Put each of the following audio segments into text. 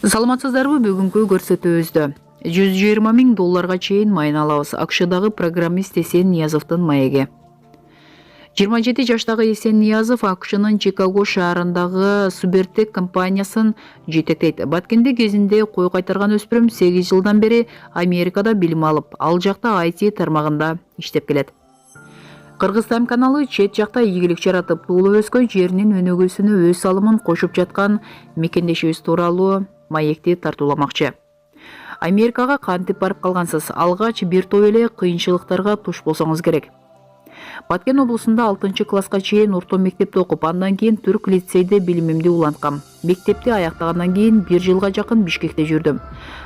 Саламатсыздарбы, бүгүнкү көрсөтүүбүздө $120,000 чейин майын алабыз. АКШдагы программист Эсен Ниязовдун маеги. 27 жаштагы Эсен Ниязов АКШнын Чикаго шаарындагы Субертек компаниясын жетектейт. Баткенде кезинде кой кайтарган өспүрүм 8 жылдан бери Америкада билим алып, ал жакта IT тармагында иштеп келет. Кыргыз Тайм каналы чет жакта ийгилик жаратып, туулуп өскөн жеринин өнөгөсүнө өз салымын кошуп жаткан мекендешибиз тууралуу маекти тартууламакчы. Америкага кантип барып калгансыз? Алгач бир топ эле кыйынчылыктарга туш болсоңуз керек. Баткен облусунда 6-класска чейин орто мектепте окуп, андан кийин Түрк лицейде билимимди уланткам. Мектепти аяктагандан кийин 1 жылга жакын Бишкекте жүрдүм.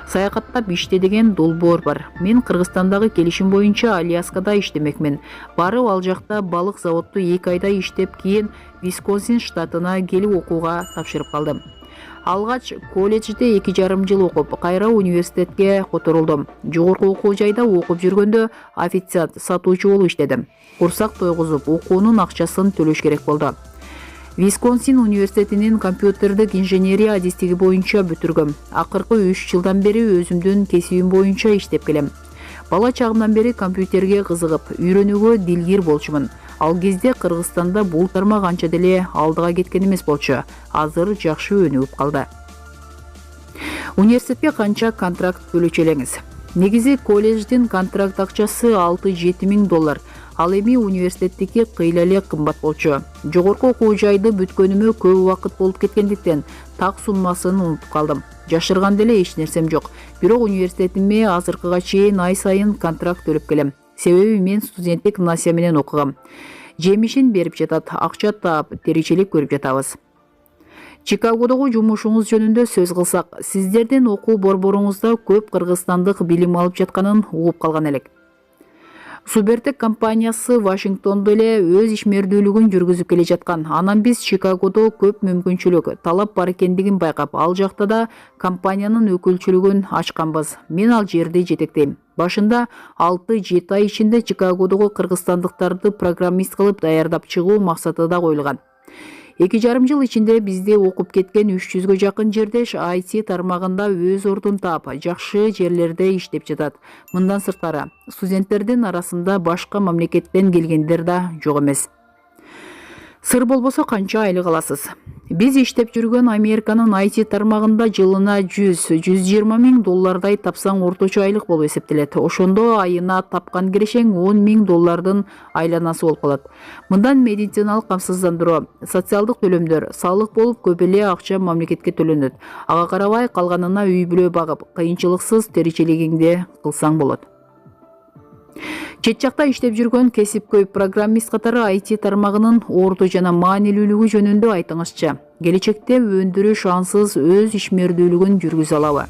Саякаттап иштедеген долбоор бар. Мен Кыргызстандагы келишим боюнча Аляскада иштемекмин. Барып ал жакта балык заводту 2 айда иштеп, кийин Висконсин штатына келип окууга тапшырып калдым. Алгач колледжде 2,5 жыл окуп, кайра университетке которулдум. Жогорку окуу жайда окуп жүргөндө официант, сатуучу болуп иштедим. Курсак тойгузуп, окуунун акчасын төлөш керек болду. Висконсин университетинин компьютердик инженерия адистиги боюнча бүтүргөм. Акыркы 3 жылдан бери өзүмдүн кесибим боюнча иштеп келем. Бала чагымдан бери компьютерге кызыгып, үйрөнүүгө дилгир болчумун. Ал кезде Кыргызстанда бул тармак анча деле алдыга кеткен эмес болчу. Азыр жакшы өнүгүп калды. Университетке канча контракт төлөчү элеңиз? Негизи колледждин контракт акчасы $6-7,000. Ал эми университеттики кыйла эле кымбат болчу. Жогорку окуу жайды бүткөнүмө көп убакыт болуп кеткендиктен так суммасын унутуп калдым. Жашырган деле эч нерсем жок. Бирок университетиме азыркыга чейин ай сайын контракт төлөп келем. Себеби мен студенттик насия менен окугам. Жемишин берип жатат, акча таап, теричилик көрүп жатабыз. Чикагодогу жумушуңуз жөнүндө сөз кылсак, сиздердин окуу борборуңузда көп кыргызстандык билим алып жатканын угуп калган элек. Субертек компаниясы Вашингтондо эле өз ишмердүүлүгүн жүргүзүп келе жаткан. Анан биз Чикагодо көп мүмкүнчүлүк, талап бар экендигин байкап, ал жакта да компаниянын өкүлчүлүгүн ачканбыз. Мен ал жерди жетектейм. Башында 6-7 ай ичинде Чикагодогу кыргызстандыктарды программист кылып даярдап чыгуу максаты да коюлган. 2,5 жыл ичинде бизде окуп кеткен 300гө жакын жердеш IT тармагында өз ордун таап, жакшы жерлерде иштеп жатат. Мындан сырткары, студенттердин арасында башка мамлекеттен келгендер да жок эмес. Сыр болбосо канча айлык аласыз? Биз иштеп жүргөн Американын IT тармагында жылына $100-120,000 тапсаң орточо айлык болуп эсептелет. Ошондо айына тапкан кирешең $10,000 айланасы болуп калат. Мындан медициналык камсыздандыруу, социалдык төлөмдөр, салык болуп көп эле акча мамлекетке төлөнөт. Ага карабай калганына үй бүлө багып, кыйынчылыксыз теричилигиңди кылсаң болот. Чет жакта иштеп жүргөн кесипкөй программист катары IT тармагынын орду жана маанилүүлүгү жөнүндө айтыңызчы. Келечекте өндүрүш ансыз өз ишмердүүлүгүн жүргүзө алабы?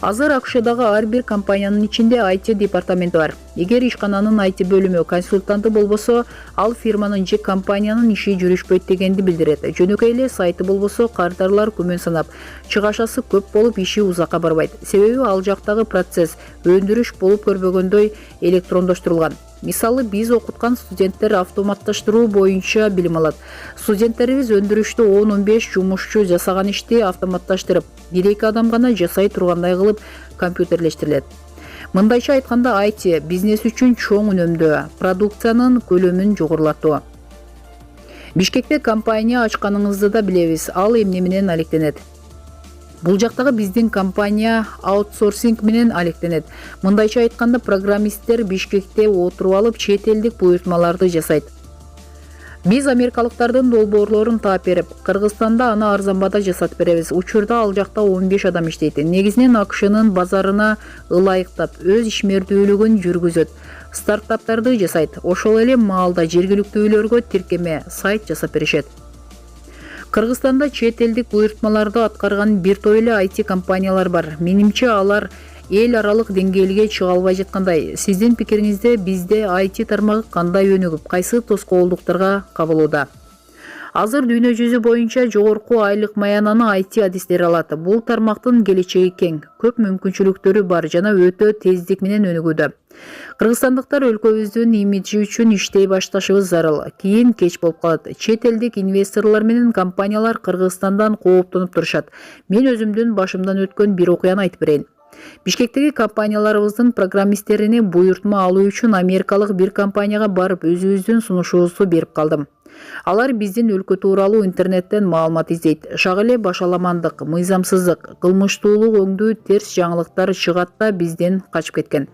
Азыр АКШдагы ар бир компаниянын ичинде IT департаменти бар. Эгер ишкананын IT бөлүмү консультанты болбосо, ал фирманын же компаниянын иши жүрүшпөйт дегенди билдирет. Жөнөкөй эле сайты болбосо, кардарлар күмөн санап, чыгашасы көп болуп иши узакка барбайт. Себеби ал жактагы процесс өндүрүш болуп көрбөгөндөй электрондоштурулган. Мисалы, биз окуткан студенттер автоматташтыруу боюнча билим алат. Студенттерибиз өндүрүштө 10-15 жумушчу жасаган ишти автоматташтырып, 1-2 адам гана жасай тургандай кылып компьютерлештирилет. Мындайча айтканда, IT бизнес үчүн чоң үнөмдүү, продукциянын көлөмүн жогорулатуу. Бишкекте компания ачканыңызды да билебиз, ал эмне менен алектенет? Бул жактагы биздин компания аутсорсинг менен алектенет. Мындайча айтканда, программисттер Бишкекте отуруп алып, чет элдик буйртмаларды жасайт. Биз америкалыктардын долбоорлорун таап берип, Кыргызстанда аны арзан баада жасатып беребиз. Учурда ал жакта 15 адам иштейт. Негизинен АКШнын базарына ылайыктап, өз ишмердүүлүгүн жүргүзөт. Стартаптарды жасайт. Ошол эле маалда жергиликтүүлөргө тиркеме, сайт жасап беришет. Кыргызстанда чет элдик буйртмаларды аткарган бир топ эле IT компаниялар бар. Менимче алар эл аралык деңгээлге чыга албай жаткандай. Сиздин пикириңизде бизде IT тармагы кандай өнүгүп, кайсы тоскоолдуктарга кабылууда? Азыр дүйнө жүзү боюнча жогорку айлык маянаны IT адистери алат. Бул тармактын келечеги кең, көп мүмкүнчүлүктөрү бар жана өтө тездик менен өнүгүүдө. Кыргызстандыктар өлкөбүздүн имиджи үчүн иштей башташыбыз зарыл. Кийин кеч болуп калат. Чет элдик инвесторлор менен компаниялар Кыргызстандан кооптонуп турушат. Мен өзүмдүн башымдан өткөн бир окуяны айтып берейин. Бишкектеги компанияларыбыздын программисттерине буйртма алуу үчүн америкалык бир компанияга барып өзүбүздүн сунушубузду берип калдым. Алар биздин өлкө тууралуу интернеттен маалымат издейт. Шак эле башаламандык, мыйзамсыздык, кылмыштуулук өңдүү терс жаңылыктар чыгат да бизден качып кеткен.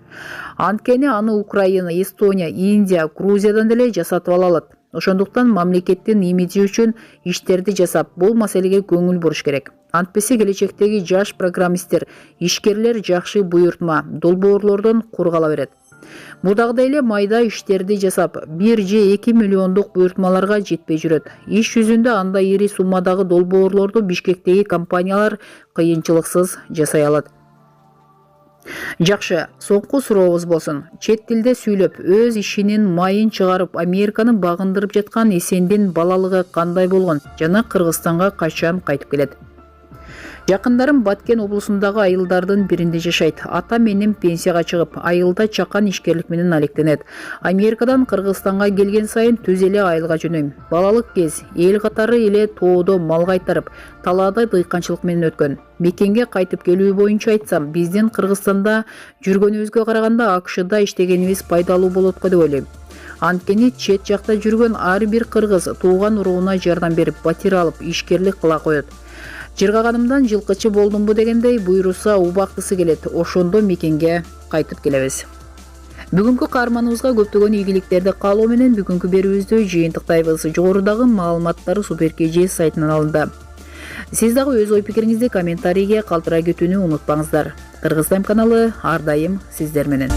Анткени аны Украина, Эстония, Индия, Грузиядан деле жасатып ала алат. Ошондуктан мамлекеттин имиджи үчүн иштерди жасап, бул маселеге көңүл буруш керек. Антпесе келечектеги жаш программисттер, ишкерлер жакшы буйртма, долбоорлордон кур кала берет. Мурдагыдай эле майда иштерди жасап, 1 же 2 миллиондук буйртмаларга жетпей жүрөт. Иш жүзүндө андай ири суммадагы долбоорлорду Бишкектеги компаниялар кыйынчылыксыз жасай алат. Жакшы, соңку сурообуз болсун. Чет тилде сүйлөп, өз ишинин майын чыгарып, Американы багындырып жаткан Эсендин балалыгы кандай болгон жана Кыргызстанга качан кайтып келет? Жакындарым Баткен облусундагы айылдардын биринде жашайт. Ата менен пенсияга чыгып, айылда чакан ишкерлик менен алектенет. Америкадан Кыргызстанга келген сайын түз эле айылга жөнөйм. Балалык кез эл катары эле тоодо мал кайтарып, талаада дыйканчылык менен өткөн. Мекенге кайтып келүү боюнча айтсам, биздин Кыргызстанда жүргөнүбүзгө караганда АКШда иштегенибиз пайдалуу болот го деп ойлойм. Анткени чет жакта жүргөн ар бир кыргыз тууган урууна жардам берип, батир алып, ишкерлик кыла коет. Жыргаганымдан жылкычы болдумбу дегендей буйруса убактысы келет. Ошондо мекенге кайтып келебиз. Бүгүнкү каарманыбызга көптөгөн ийгиликтерди каалоо менен бүгүнкү берүүбүздү жыйынтыктайбыз. Жогорудагы маалыматтар Супер KG сайтынан алынды. Сиз дагы өз ой пикириңизди комментарийге калтыра кетүүнү унутпаңыздар. Кыргыз Тайм каналы ар дайым сиздер менен.